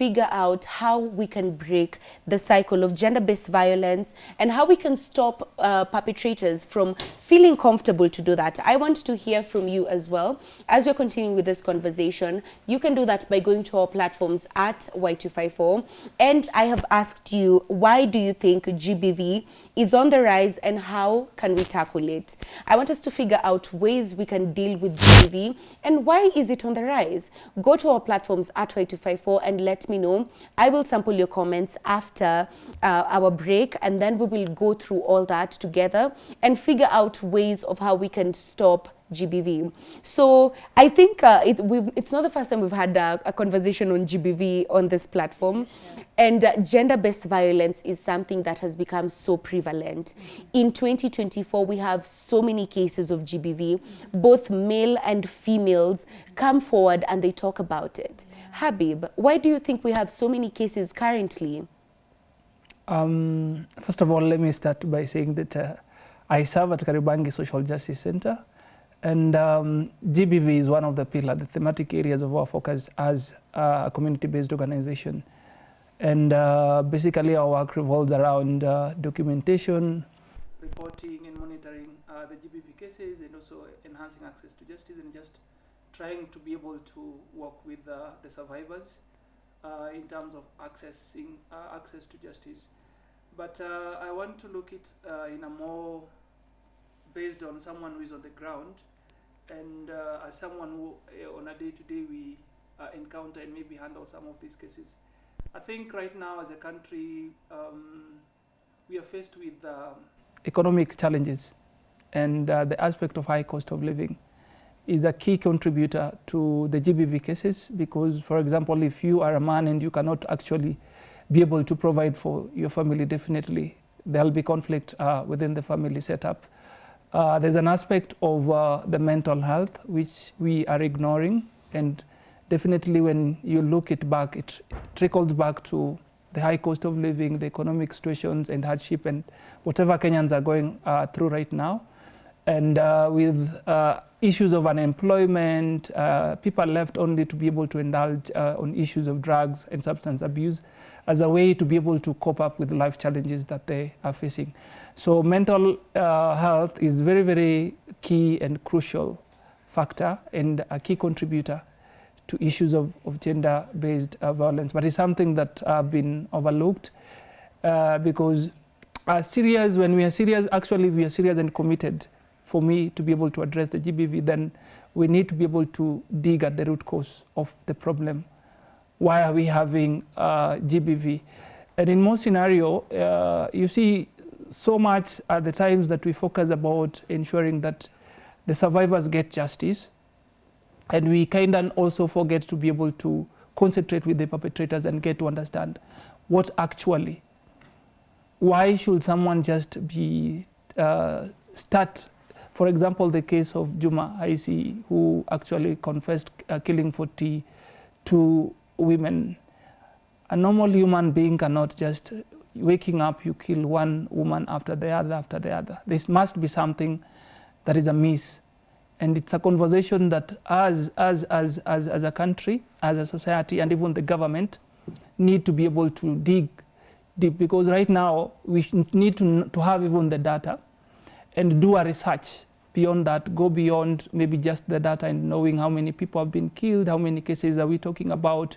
figure out how we can break the cycle of gender-based violence and how we can stop perpetrators from feeling comfortable to do that. I want to hear from you as well. As we're continuing with this conversation, you can do that by going to our platforms at Y254. And I have asked you, why do you think GBV is on the rise and how can we tackle it? I want us to figure out ways we can deal with GBV and why is it on the rise? Go to our platforms at Y254 and let me know. I will sample your comments after our break, and then we will go through all that together and figure out ways of how we can stop GBV. So I think it's not the first time we've had a conversation on GBV on this platform. Yeah. And gender-based violence is something that has become so prevalent. In 2024, we have so many cases of GBV. Both male and females come forward and they talk about it. Habib, why do you think we have so many cases currently? First of all, let me start by saying that I serve at Kariobangi Social Justice Center. And GBV is one of the the thematic areas of our focus as a community-based organization. And basically our work revolves around documentation, reporting and monitoring the GBV cases, and also enhancing access to justice, and just trying to be able to work with the survivors in terms of accessing access to justice. But I want to look at in a more based on someone who is on the ground, and as someone who on a day-to-day we encounter and maybe handle some of these cases. I think right now as a country we are faced with economic challenges, and the aspect of high cost of living is a key contributor to the GBV cases, because for example, if you are a man and you cannot actually be able to provide for your family, definitely there will be conflict within the family setup. There's an aspect of the mental health which we are ignoring, and definitely when you look it back, it trickles back to the high cost of living, the economic situations and hardship, and whatever Kenyans are going through right now. And with issues of unemployment, people are left only to be able to indulge on issues of drugs and substance abuse as a way to be able to cope up with life challenges that they are facing. So mental health is very, very key and crucial factor and a key contributor to issues of gender-based violence. But it's something that have been overlooked because when we are serious, actually we are serious and committed for me to be able to address the GBV, then we need to be able to dig at the root cause of the problem. Why are we having GBV? And in most scenario, you see so much at the times that we focus about ensuring that the survivors get justice, and we kind of also forget to be able to concentrate with the perpetrators and get to understand what actually, why should someone just be start, for example, the case of Juma Aisi, who actually confessed killing 42 women. A normal human being cannot just waking up, you kill one woman after the other after the other. This must be something that is amiss. And it's a conversation that as a country, as a society, and even the government need to be able to dig deep, because right now we need to have even the data and do a research beyond that, go beyond maybe just the data and knowing how many people have been killed, how many cases are we talking about.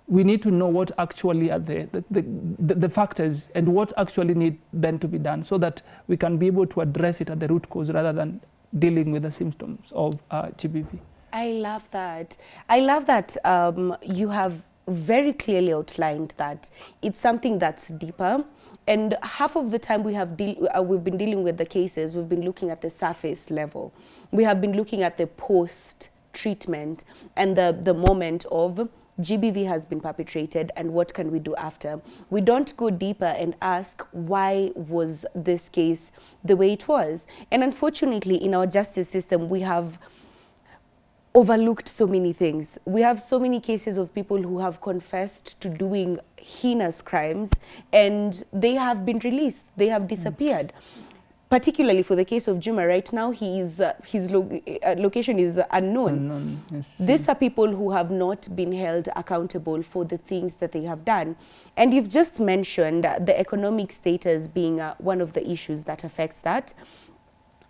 We need to know what actually are the factors and what actually need then to be done, so that we can be able to address it at the root cause rather than dealing with the symptoms of GBV. I love that. I love that you have very clearly outlined that it's something that's deeper. And half of the time we've been dealing with the cases, we've been looking at the surface level. We have been looking at the post-treatment and the moment of GBV has been perpetrated and what can we do after. We don't go deeper and ask why was this case the way it was. And unfortunately, in our justice system, we have overlooked so many things. We have so many cases of people who have confessed to doing heinous crimes and they have been released, they have disappeared. particularly for the case of Juma right now, his location is unknown. Yes, These are people who have not been held accountable for the things that they have done. And you've just mentioned the economic status being one of the issues that affects that,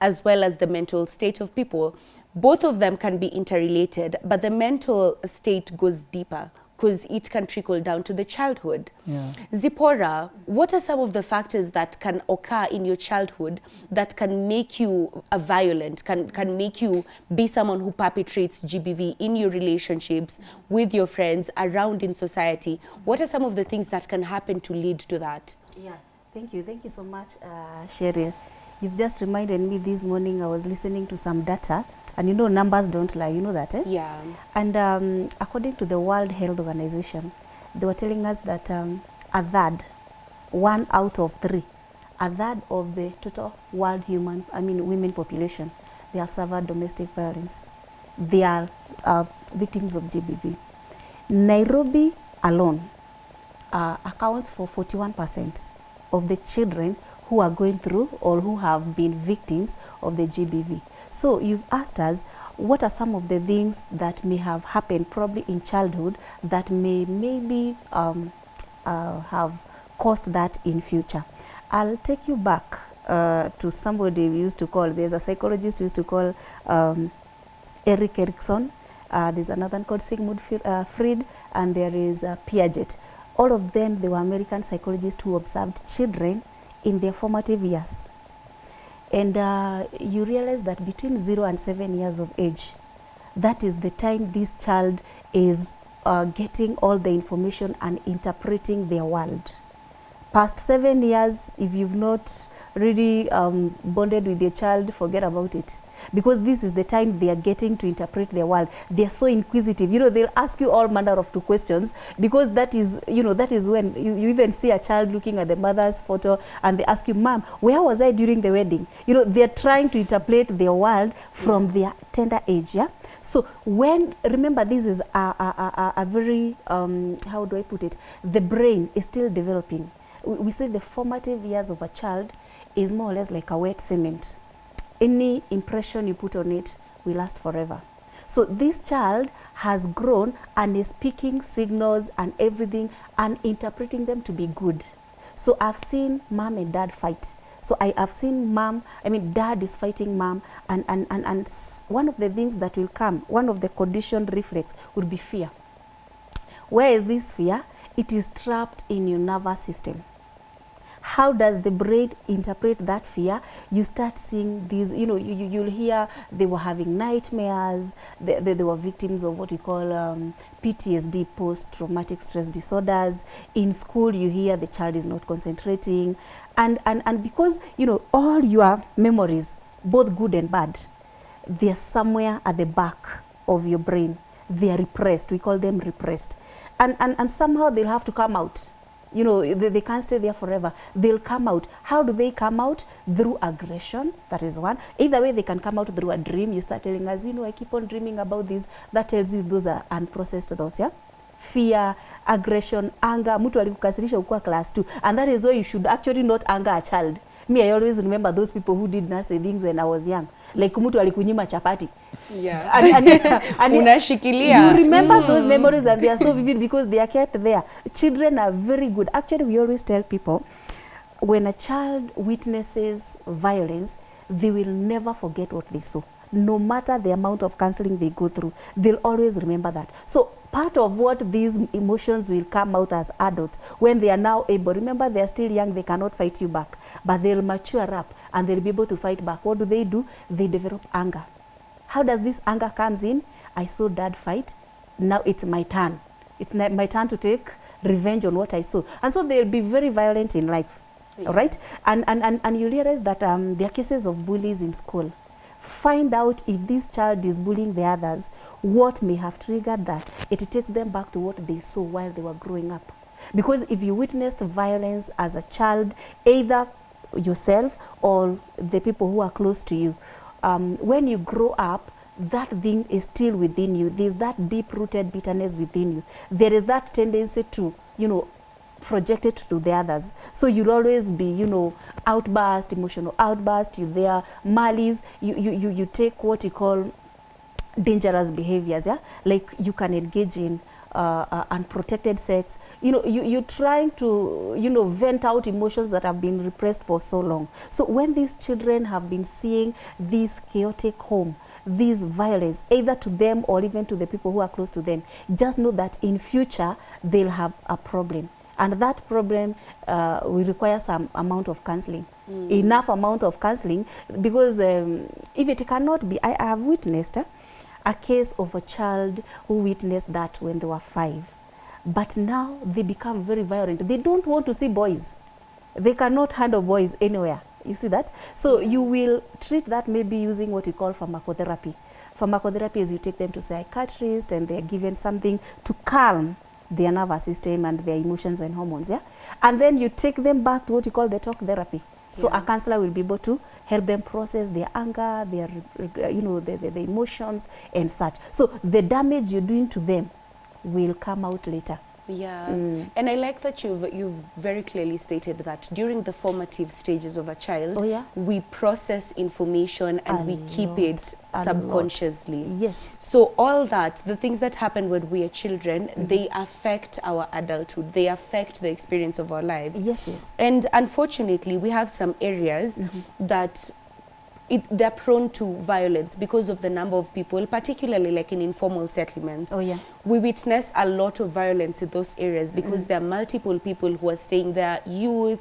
as well as the mental state of people. Both of them can be interrelated, but the mental state goes deeper because it can trickle down to the childhood. Yeah. Zipporah, what are some of the factors that can occur in your childhood that can make you violent, can make you be someone who perpetrates GBV in your relationships, with your friends, around in society? What are some of the things that can happen to lead to that? Yeah, thank you so much, Cheryl. You've just reminded me this morning I was listening to some data, and you know numbers don't lie, you know that, eh? Yeah. And according to the World Health Organization, they were telling us that a third, 1 out of 3, a third of the total world women population, they have suffered domestic violence. They are victims of GBV. Nairobi alone accounts for 41% of the children who are going through or who have been victims of the GBV. So you've asked us, what are some of the things that may have happened probably in childhood that may maybe have caused that in future? I'll take you back to somebody we used to call, there's a psychologist we used to call Erik Erikson. There's another one called Sigmund Freud, and there is Piaget. All of them, they were American psychologists who observed children in their formative years. And you realize that between 0 and 7 years of age, that is the time this child is getting all the information and interpreting their world. Past 7 years, if you've not really bonded with your child, forget about it. Because this is the time they are getting to interpret their world. They are so inquisitive. You know, they'll ask you all manner of questions, because that is, you know, that is when you even see a child looking at the mother's photo and they ask you, Mom, where was I during the wedding? You know, they're trying to interpret their world from their tender age, yeah? So when, remember, this is a very, how do I put it? The brain is still developing. We say the formative years of a child is more or less like a wet cement. Any impression you put on it will last forever. So this child has grown and is picking signals and everything and interpreting them to be good. So I've seen mom and dad fight. So I have seen dad is fighting mom, and one of the things that will come, one of the conditioned reflex would be fear. Where is this fear? It is trapped in your nervous system. How does the brain interpret that fear? You start seeing these, you know, you'll hear they were having nightmares, they were victims of what we call PTSD, post-traumatic stress disorders. In school, you hear the child is not concentrating. And because, you know, all your memories, both good and bad, they're somewhere at the back of your brain. They are repressed. We call them repressed. And somehow they'll have to come out. You know, they can't stay there forever. They'll come out. How do they come out? Through aggression, that is one. Either way, they can come out through a dream. You start telling us, you know, I keep on dreaming about this. That tells you those are unprocessed thoughts, yeah? Fear, aggression, anger. Mtu alikukasirisha ukua class 2. And that is why you should actually not anger a child. Me, I always remember those people who did nasty things when I was young. Like mtu alikunyima chapati. Yeah. And Unashikilia. you remember those memories, and they are so vivid because they are kept there. Children are very good. Actually, we always tell people, when a child witnesses violence, they will never forget what they saw. No matter the amount of counseling they go through, they'll always remember that. So part of what these emotions will come out as adults, when they are now able, remember they are still young, they cannot fight you back, but they'll mature up and they'll be able to fight back. What do? They develop anger. How does this anger comes in? I saw dad fight, now it's my turn. It's my turn to take revenge on what I saw. And so they'll be very violent in life, all right? And you realize that there are cases of bullies in school. Find out if this child is bullying the others, what may have triggered that. It takes them back to what they saw while they were growing up. Because if you witnessed violence as a child, either yourself or the people who are close to you, when you grow up, that thing is still within you. There's that deep-rooted bitterness within you. There is that tendency to, you know, project it to the others. So you'll always be, you know, outburst, emotional outburst, you there, malice, you take what you call dangerous behaviors, yeah? Like you can engage in unprotected sex. You know, you're trying to, you know, vent out emotions that have been repressed for so long. So when these children have been seeing this chaotic home, this violence, either to them or even to the people who are close to them, just know that in future they'll have a problem. And that problem will require some amount of counseling, enough amount of counseling, because if it cannot be, I have witnessed a case of a child who witnessed that when they were 5. But now they become very violent. They don't want to see boys. They cannot handle boys anywhere. You see that? So you will treat that maybe using what you call pharmacotherapy. Pharmacotherapy is you take them to psychiatrist and they're given something to calm their nervous system and their emotions and hormones, yeah? And then you take them back to what you call the talk therapy. So a counselor will be able to help them process their anger, their, you know, the emotions and such. So the damage you're doing to them will come out later. Yeah, and I like that you've very clearly stated that during the formative stages of a child, we process information and we keep it subconsciously. Yes. So all that, the things that happen when we are children, they affect our adulthood. They affect the experience of our lives. Yes, yes. And unfortunately, we have some areas that they're prone to violence because of the number of people, particularly like in informal settlements. We witness a lot of violence in those areas because there are multiple people who are staying there, youth,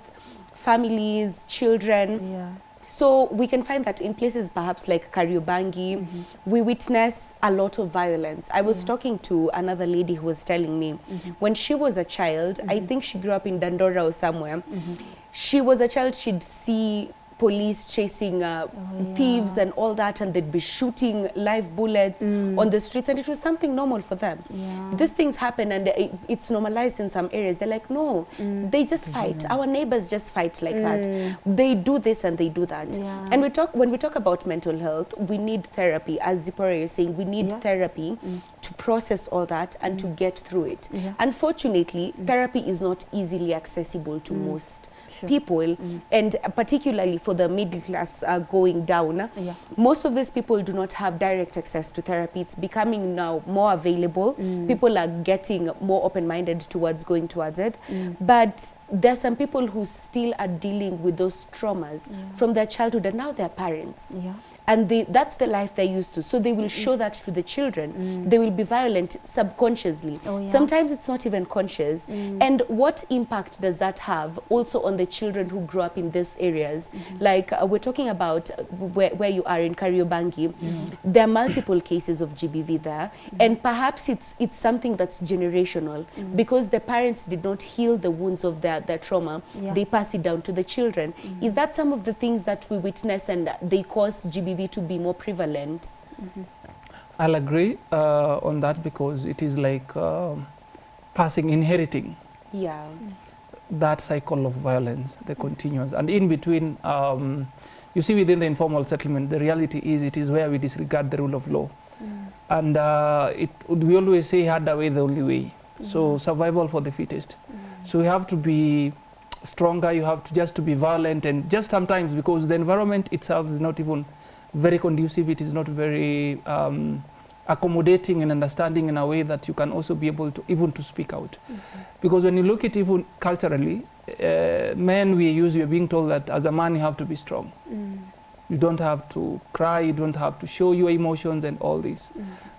families, children. So we can find that in places perhaps like Kariobangi, we witness a lot of violence. I was talking to another lady who was telling me when she was a child, I think she grew up in Dandora or somewhere, she was a child, she'd see police chasing thieves and all that, and they'd be shooting live bullets on the streets, and it was something normal for them. These things happen and it's normalized in some areas. They're like, no, they just fight. Our neighbors just fight like that. They do this and they do that. And when we talk about mental health, we need therapy. As Zipporah is saying, we need therapy to process all that and to get through it. Unfortunately, therapy is not easily accessible to most people, and particularly for the middle class going down. Most of these people do not have direct access to therapy. It's becoming now more available. People are getting more open-minded towards going towards it. But there are some people who still are dealing with those traumas from their childhood, and now they're parents. And that's the life they're used to. So they will show that to the children. They will be violent subconsciously. Sometimes it's not even conscious. And what impact does that have also on the children who grow up in these areas? Like we're talking about where you are in Kariobangi, there are multiple cases of GBV there. And perhaps it's something that's generational because the parents did not heal the wounds of their trauma. They pass it down to the children. Is that some of the things that we witness and they cause GBV to be more prevalent? I'll agree on that because it is like inheriting that cycle of violence, the continuous. And in between, you see within the informal settlement, the reality is it is where we disregard the rule of law. And we always say harder way, the only way. So survival for the fittest. So we have to be stronger, you have to just to be violent, and just sometimes because the environment itself is not even very conducive, it is not very accommodating and understanding in a way that you can also be able to even to speak out. Because when you look at even culturally, men you're being told that as a man you have to be strong. You don't have to cry, you don't have to show your emotions and all this.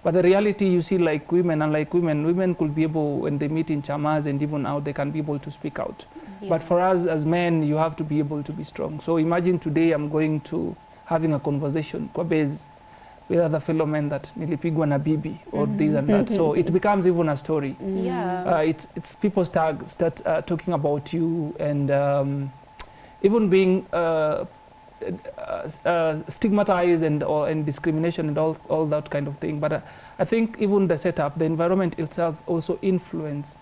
But the reality you see like women, unlike women could be able, when they meet in chamas and even out, they can be able to speak out. But for us as men, you have to be able to be strong. So imagine today I'm going to having a conversation kwa base with other fellow men that nilipigwa na bibi or this and that. So it becomes even a story. It's people start talking about you and even being stigmatized and discrimination and all that kind of thing. But I think even the setup, the environment itself also influence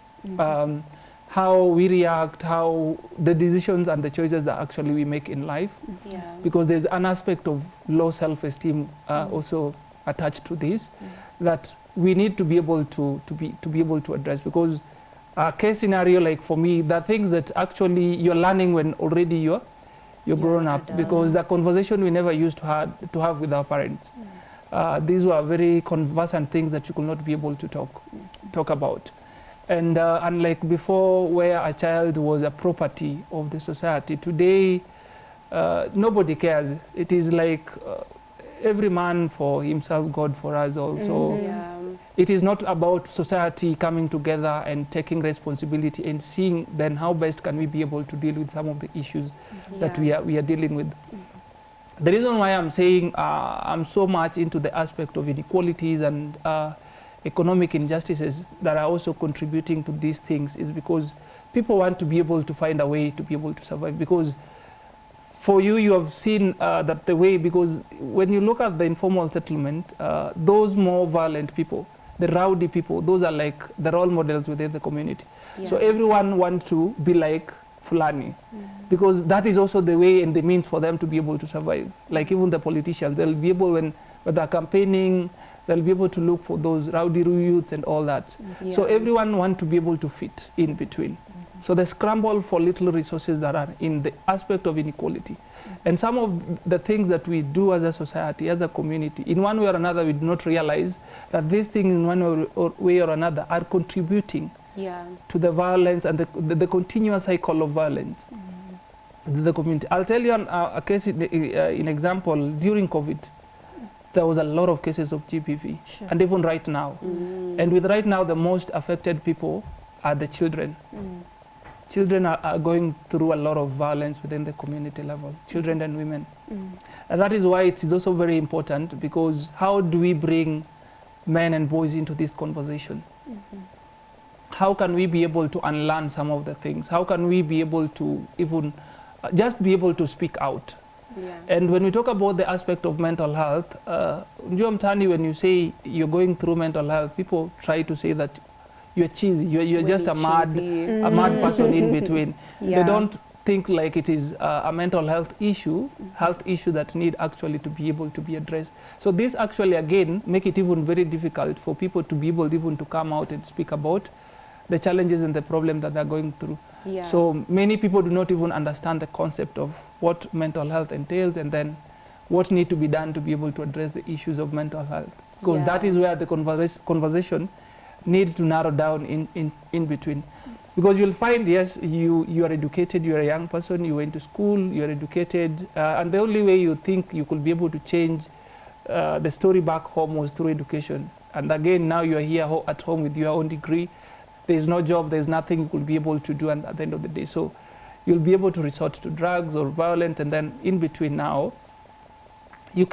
how we react, how the decisions and the choices that actually we make in life. Because there's an aspect of low self-esteem also attached to this that we need to be able to be able to address, because a case scenario, like for me, the things that actually you're learning when already you're grown up, because the conversation we never used to have with our parents. These were very conversant things that you could not be able to talk about. And unlike before, where a child was a property of the society, today nobody cares. It is like every man for himself, God for us also. It is not about society coming together and taking responsibility and seeing then how best can we be able to deal with some of the issues that we are dealing with. The reason why I'm saying I'm so much into the aspect of inequalities and economic injustices that are also contributing to these things is because people want to be able to find a way to be able to survive. Because for you have seen that the way, because when you look at the informal settlement, those more violent people, the rowdy people, those are like the role models within the community. So everyone wants to be like Fulani, because that is also the way and the means for them to be able to survive. Like even the politicians, they'll be able, when they're campaigning, they'll be able to look for those rowdy youths and all that. So everyone wants to be able to fit in between. So the scramble for little resources that are in the aspect of inequality. And some of the things that we do as a society, as a community, in one way or another, we do not realize that these things in one way or another are contributing to the violence and the continuous cycle of violence in the community. I'll tell you a case, in example, during COVID, there was a lot of cases of GBV, and even right now. And with right now, the most affected people are the children. Children are going through a lot of violence within the community level, children and women. And that is why it is also very important, because how do we bring men and boys into this conversation? How can we be able to unlearn some of the things? How can we be able to even just be able to speak out? And when we talk about the aspect of mental health, when you say you're going through mental health, people try to say that you're cheesy, you're just a mad person in between. They don't think like it is a mental health issue that need actually to be able to be addressed. So this actually again make it even very difficult for people to be able even to come out and speak about the challenges and the problem that they're going through. So many people do not even understand the concept of what mental health entails, and then what need to be done to be able to address the issues of mental health. Because that is where the conversation need to narrow down in between. Because you'll find, yes, you are educated, you're a young person, you went to school, you're educated, and the only way you think you could be able to change the story back home was through education. And again, now you're here at home with your own degree. There's no job, there's nothing you could be able to do at the end of the day. So you'll be able to resort to drugs or violence, and then in between now, you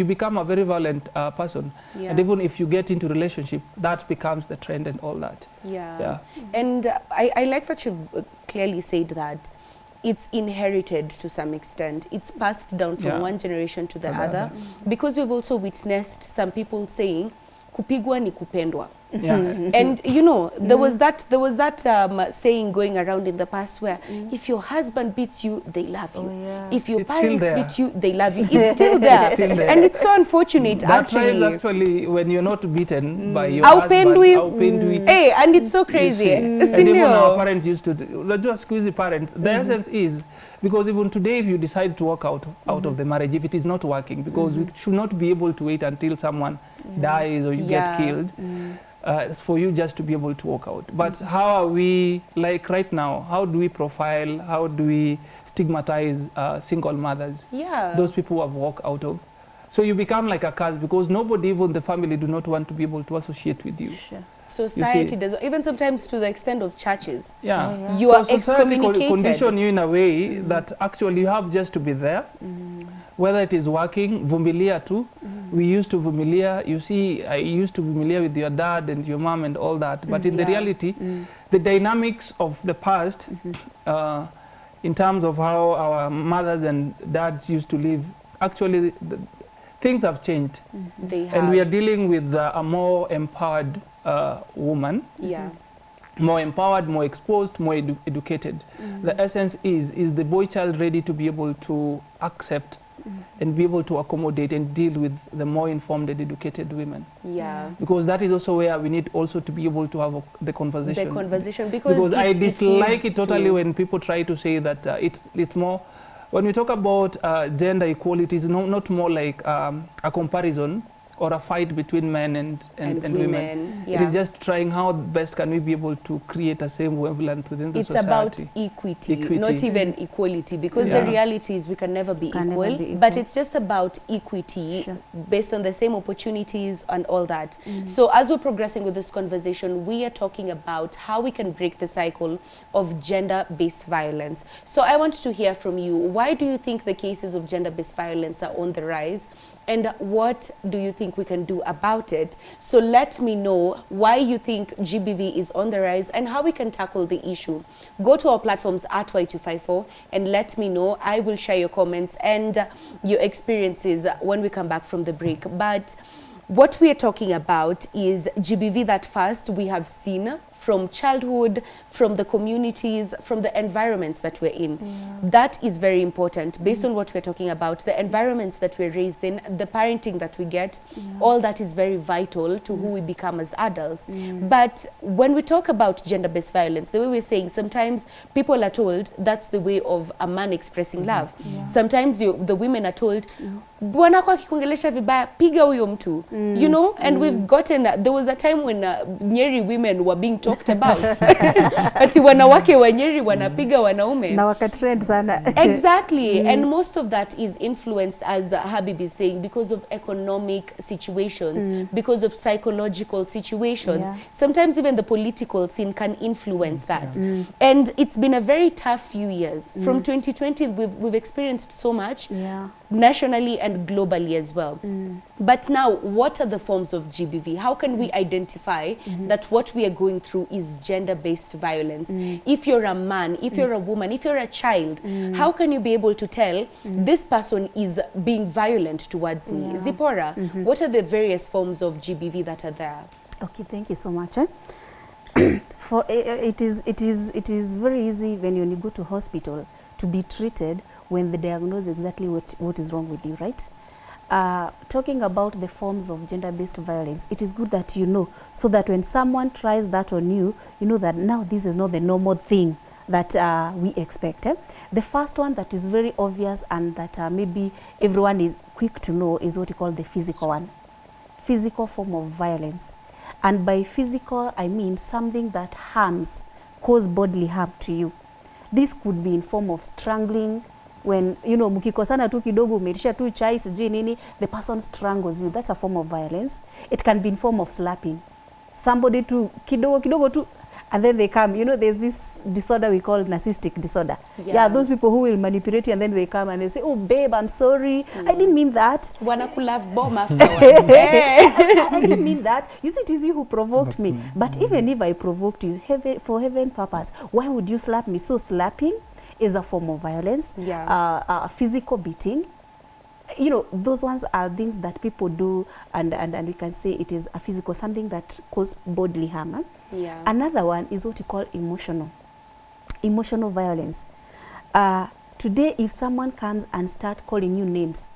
become a very violent person. And even if you get into relationship, that becomes the trend and all that. And I like that you've clearly said that it's inherited to some extent. It's passed down from one generation to the other. Because we've also witnessed some people saying, kupigwa ni kupendwa. And you know, there was that saying going around in the past where if your husband beats you, they love you. If your parents beat you, they love you. It's still there. And it's so unfortunate actually when you're not beaten by your husband, hey, and it's so crazy. And even our parents used to just squeeze the parents. The essence is, because even today if you decide to walk out of the marriage, if it is not working, because we should not be able to wait until someone dies or you get killed for you just to be able to walk out. But how are we, like right now, how do we profile, how do we stigmatize single mothers? Those people who have walked out of. So you become like a curse, because nobody, even the family, do not want to be able to associate with you. Society does, even sometimes to the extent of churches. You are excommunicated. Condition you in a way that actually you have just to be there. Whether it is working, vumilia too. We used to vumilia. You see, I used to vumilia with your dad and your mom and all that. But in the reality, the dynamics of the past, in terms of how our mothers and dads used to live, actually things have changed. And we are dealing with a more empowered woman. More empowered, more exposed, more educated. The essence is the boy child ready to be able to accept and be able to accommodate and deal with the more informed and educated women. Yeah. Because that is also where we need also to be able to have the conversation. The conversation, because I dislike it totally to when people try to say that it's more, when we talk about gender equality, it's not more like a comparison or a fight between men and women. Yeah. It is just trying how best can we be able to create a same wavelength within the society. It's about equity, not even equality, because the reality is we can never be equal, but it's just about equity based on the same opportunities and all that. So as we're progressing with this conversation, we are talking about how we can break the cycle of gender-based violence. So I want to hear from you. Why do you think the cases of gender-based violence are on the rise? And what do you think we can do about it? So let me know why you think GBV is on the rise and how we can tackle the issue. Go to our platforms at Y254 and let me know. I will share your comments and your experiences when we come back from the break. But what we are talking about is GBV that first we have seen from childhood, from the communities, from the environments that we're in. That is very important based on what we're talking about, the environments that we're raised in, the parenting that we get, all that is very vital to who we become as adults. But when we talk about gender-based violence, the way we're saying, sometimes people are told that's the way of a man expressing love. Sometimes the women are told, bwana kwa kikuongelesha vibaya, piga huyo mtu. You know, and we've gotten, there was a time when Nyeri women were being talked about. Ati wanawake wa Nyeri wanapiga wanaume. Na wakatrend sana. Exactly. And most of that is influenced, as Habib is saying, because of economic situations, because of psychological situations. Sometimes even the political scene can influence that. And it's been a very tough few years. From 2020, we've experienced so much nationally and globally as well. But now, what are the forms of GBV? How can we identify that what we are going through is gender-based violence? If you're a man, if you're a woman, if you're a child, how can you be able to tell this person is being violent towards me? Zipporah, what are the various forms of GBV that are there? Okay, thank you so much. For it is very easy when you go to hospital to be treated when they diagnose exactly what is wrong with you, right? Talking about the forms of gender-based violence, it is good that you know, so that when someone tries that on you, you know that now this is not the normal thing that we expect. The first one that is very obvious and that maybe everyone is quick to know is what you call the physical one. Physical form of violence. And by physical, I mean something that harms, cause bodily harm to you. This could be in form of strangling. When, you know, mukikosana tu kidogo umetisha tu chai sijui nini, the person strangles you. That's a form of violence. It can be in form of slapping. Somebody to kidogo tu, and then they come. You know, there's this disorder we call narcissistic disorder. Yeah, those people who will manipulate you and then they come and they say, oh, babe, I'm sorry. I didn't mean that. Wanakula bomb afterwards. I didn't mean that. You see, it is you who provoked me. But even if I provoked you, for heaven purpose, why would you slap me? So slapping is a form of violence. Physical beating. You know, those ones are things that people do, and we can say it is a physical, something that causes bodily harm. Another one is what you call emotional violence. Today, if someone comes and start calling you names,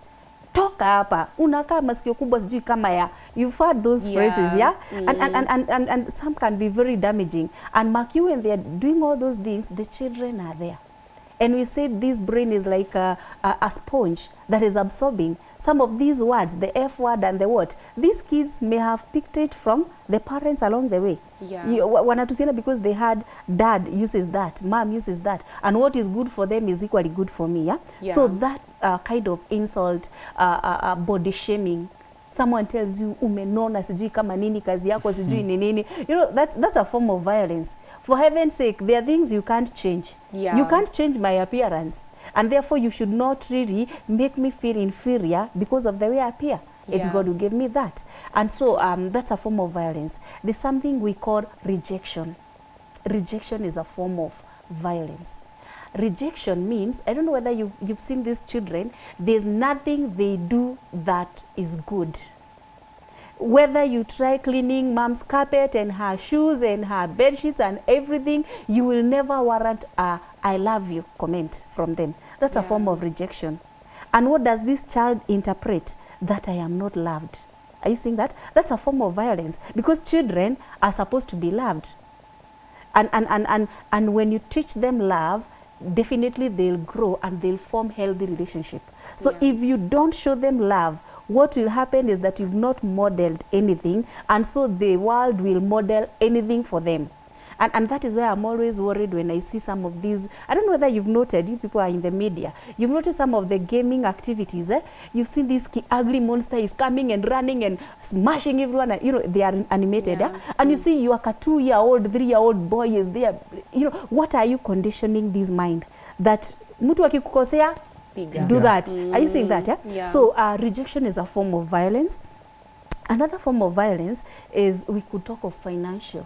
toka hapa, unakaa masikio kubwa sijui kama ya, you've heard those phrases, and some can be very damaging. And mark you, when they are doing all those things, the children are there. And we say this brain is like a sponge that is absorbing some of these words, the F word and the what. These kids may have picked it from the parents along the way. Wanatusiana because they had dad uses that, mom uses that, and what is good for them is equally good for me. So that kind of insult, body shaming. Someone tells you, umenona sijui kama nini kazi yako sijui ni nini. You know, that's a form of violence. For heaven's sake, there are things you can't change. You can't change my appearance. And therefore, you should not really make me feel inferior because of the way I appear. It's God who gave me that. And so that's a form of violence. There's something we call rejection. Rejection is a form of violence. Rejection means, I don't know whether you've seen these children, there's nothing they do that is good. Whether you try cleaning mom's carpet and her shoes and her bed sheets and everything, you will never warrant a I love you comment from them. That's a form of rejection. And what does this child interpret? That I am not loved. Are you seeing that? That's a form of violence, because children are supposed to be loved. And when you teach them love, definitely they'll grow and they'll form healthy relationship. So if you don't show them love, what will happen is that you've not modeled anything, and so the world will model anything for them. And that is why I'm always worried when I see some of these. I don't know whether you've noted, you people are in the media, you've noticed some of the gaming activities. You've seen this ugly monster is coming and running and smashing everyone. You know, they are animated. And you see your 2-year-old, 3-year-old boy is there. You know, what are you conditioning this mind? That mtu akikukosea, do that. Are you seeing that? So rejection is a form of violence. Another form of violence is, we could talk of financial.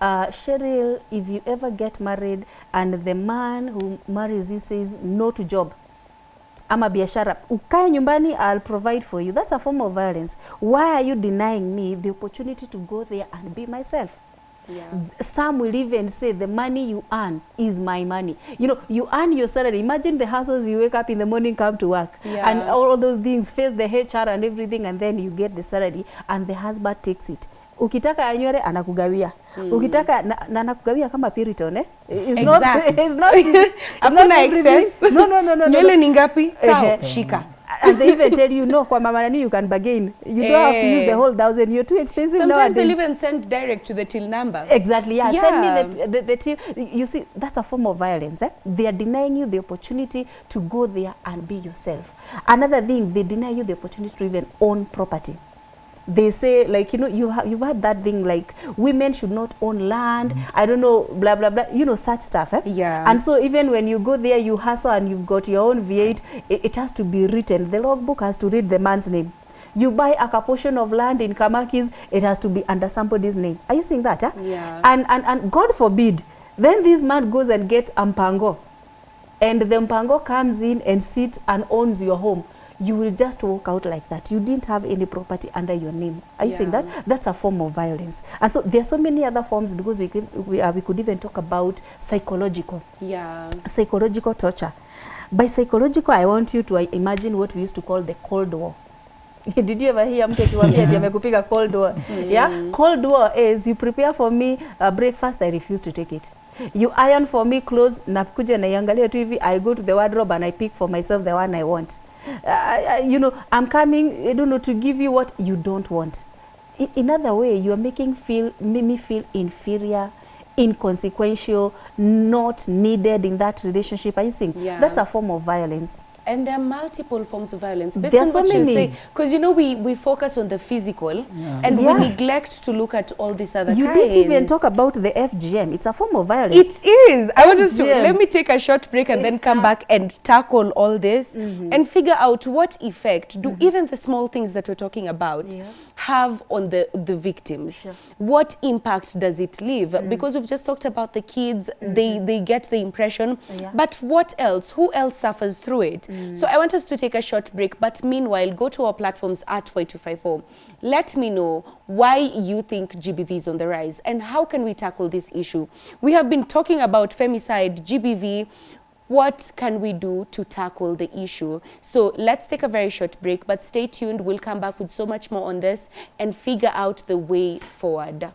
Cheryl, if you ever get married and the man who marries you says no to job, ama biashara, ukae nyumbani, I'll provide for you, that's a form of violence. Why are you denying me the opportunity to go there and be myself? Some will even say the money you earn is my money. You know, you earn your salary. Imagine the hassles, you wake up in the morning, come to work, and all those things, face the HR and everything, and then you get the salary and the husband takes it. Ukitaka anywhere anakugawia. Ukitaka na anakugawia kama Puritan, It's not excess. No. Nywele ni ngapi? Sawa, shika. And they even tell you, no, kwa mama nani you can bargain. You don't have to use the whole 1,000. You're too expensive nowadays. Sometimes they'll even send direct to the till number. Exactly, Send me the till. You see, that's a form of violence. They are denying you the opportunity to go there and be yourself. Another thing, they deny you the opportunity to even own property. They say, like, you know, you've heard that thing, like, women should not own land, I don't know, blah, blah, blah, you know, such stuff. And so even when you go there, you hustle and you've got your own V8, it has to be written. The logbook has to read the man's name. You buy a portion of land in Kamakis, it has to be under somebody's name. Are you seeing that? And God forbid, then this man goes and gets a mpango, and the mpango comes in and sits and owns your home. You will just walk out like that. You didn't have any property under your name. Are you saying that? That's a form of violence. And so there are so many other forms, because we could even talk about psychological. Psychological torture. By psychological, I want you to imagine what we used to call the Cold War. Did you ever hear mtu akiwaambia ati amekupiga Cold War? Cold War is, you prepare for me breakfast, I refuse to take it. You iron for me clothes, nakuja naiangalia tu hivi, I go to the wardrobe and I pick for myself the one I want. You know, I'm coming, I don't know, to give you what you don't want. In other way, you are making me feel inferior, inconsequential, not needed in that relationship. Are you seeing? That's a form of violence. And there are multiple forms of violence. There are so many. Because, you know, we focus on the physical and we neglect to look at all these other kinds. You didn't even talk about the FGM. It's a form of violence. It is. I want us to, let me take a short break and then come back and tackle all this and figure out what effect do even the small things that we're talking about have on the victims. What impact does it leave? Because we've just talked about the kids, they get the impression, but what else? Who else suffers through it? So I want us to take a short break, but meanwhile, go to our platforms at Y254. Let me know why you think GBV is on the rise and how can we tackle this issue. We have been talking about femicide, GBV. What can we do to tackle the issue? So let's take a very short break, but stay tuned. We'll come back with so much more on this and figure out the way forward.